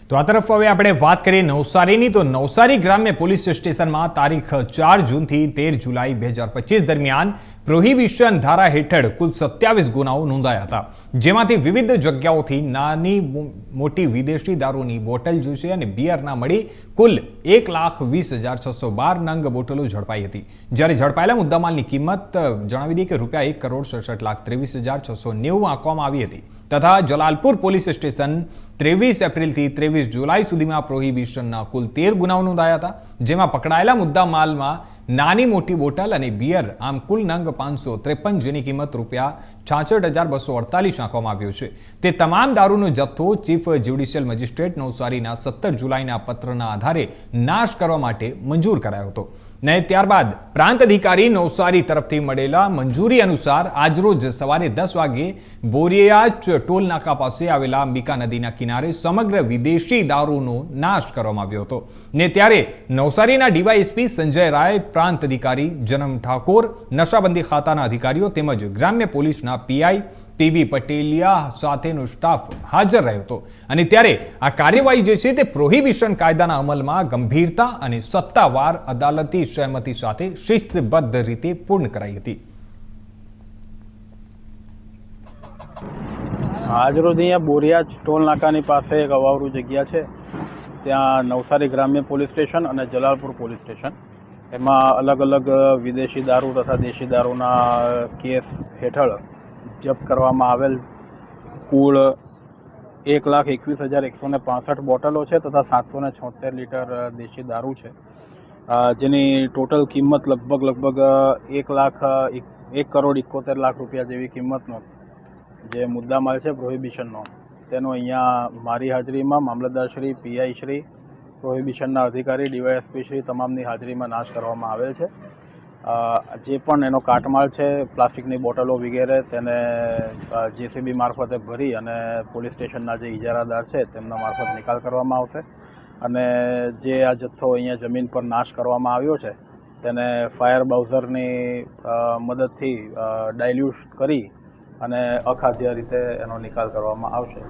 તો આ તરફ હવે આપણે વાત કરીએ નવસારીની તો નવસારી ગ્રામ્ય પોલીસ સ્ટેશનમાં તારીખ 4 જૂનથી 13 જુલાઈ 2025 દરમિયાન પ્રોહિબિશન ધારા હેઠળ કુલ 27 ગુનાઓ નોંધાયા હતા, જેમાંથી વિવિધ જગ્યાઓથી નાની મોટી વિદેશી દારૂની બોટલ જોશે અને બિયરના મળી કુલ 1,20,612 નંગ બોટલો ઝડપાઈ હતી. જ્યારે ઝડપાયેલા મુદ્દામાલની કિંમત જણાવી દઈએ કે ₹1,67,23,690 આંકવામાં આવી હતી. તથા જલાલપુર પોલીસ સ્ટેશન 23 એપ્રિલથી 23 જુલાઈ સુધીમાં પ્રોહિબિશનના કુલ 13 ગુનાઓ નોંધાયા હતા, જેમાં પકડાયેલા મુદ્દા માલમાં નાની મોટી બોટલ અને બિયર આમ કુલ નંગ 553, જેની કિંમત ₹66,248 આંકવામાં આવ્યો છે. તે તમામ દારૂનો જથ્થો ચીફ જ્યુડિશિયલ મેજિસ્ટ્રેટ નવસારીના 17 જુલાઈના પત્રના આધારે નાશ કરવા માટે મંજૂર કરાયો હતો. ને ત્યારબાદ પ્રાંત અધિકારી નવસારી તરફથી મળેલા મંજૂરી અનુસાર આજરોજ સવારે 10 વાગે બોરિયાચ ટોલ નાકા પાસે આવેલા અંબિકા નદીના કિનારે સમગ્ર વિદેશી દારૂનો નાશ કરવામાં આવ્યો હતો. ને ત્યારે નવસારીના ડીવાયએસપી સંજય રાય, પ્રાંત અધિકારી જનમ ઠાકોર, નશાબંધી ખાતાના અધિકારીઓ તેમજ ગ્રામ્ય પોલીસના પીઆઈ પીબી પટેલિયા સાથેનો સ્ટાફ હાજર રહ્યો હતો. અને ત્યારે આ કાર્યવાહી જે છે તે પ્રોહિબિશન કાયદાના અમલમાં ગંભીરતા અને સત્તાવાર અદાલતી સહમતિ સાથે શિસ્તબદ્ધ રીતે પૂર્ણ કરાઈ હતી. આજરોજ અહીંયા બોરિયાજ ટોલ નાકાની પાસે એક અવાવરૂ જગ્યા છે, ત્યાં નવસારી ગ્રામ્ય પોલીસ સ્ટેશન અને જલાલપુર પોલીસ સ્ટેશન એમાં અલગ અલગ વિદેશી દારૂ તથા દેશી દારૂના કેસ હેઠળ જપ્ત કરવામાં આવેલ કુલ 1,21,165 બોટલો છે તથા 776 લીટર દેશી દારૂ છે, જેની ટોટલ કિંમત લગભગ 1,71,71,00,000 રૂપિયા જેવી કિંમતનો જે મુદ્દામાલ છે પ્રોહિબિશનનો, તેનો અહીંયા મારી હાજરીમાં મામલતદારશ્રી, પીઆઈશ્રી, પ્રોહિબિશનના અધિકારી, ડીવાયએસપી શ્રી તમામની હાજરીમાં નાશ કરવામાં આવેલ છે. જે પણ એનો કાટમાળ છે, પ્લાસ્ટિકની બોટલો વગેરે, તેને જેસીબી મારફતે ભરી અને પોલીસ સ્ટેશનના જે ઇજારાદાર છે તેમના મારફત નિકાલ કરવામાં આવશે. અને જે આ જથ્થો અહીંયા જમીન પર નાશ કરવામાં આવ્યો છે તેને ફાયર બાઉઝરની મદદથી ડાયલ્યુટ કરી અને અખાદ્ય રીતે એનો નિકાલ કરવામાં આવશે.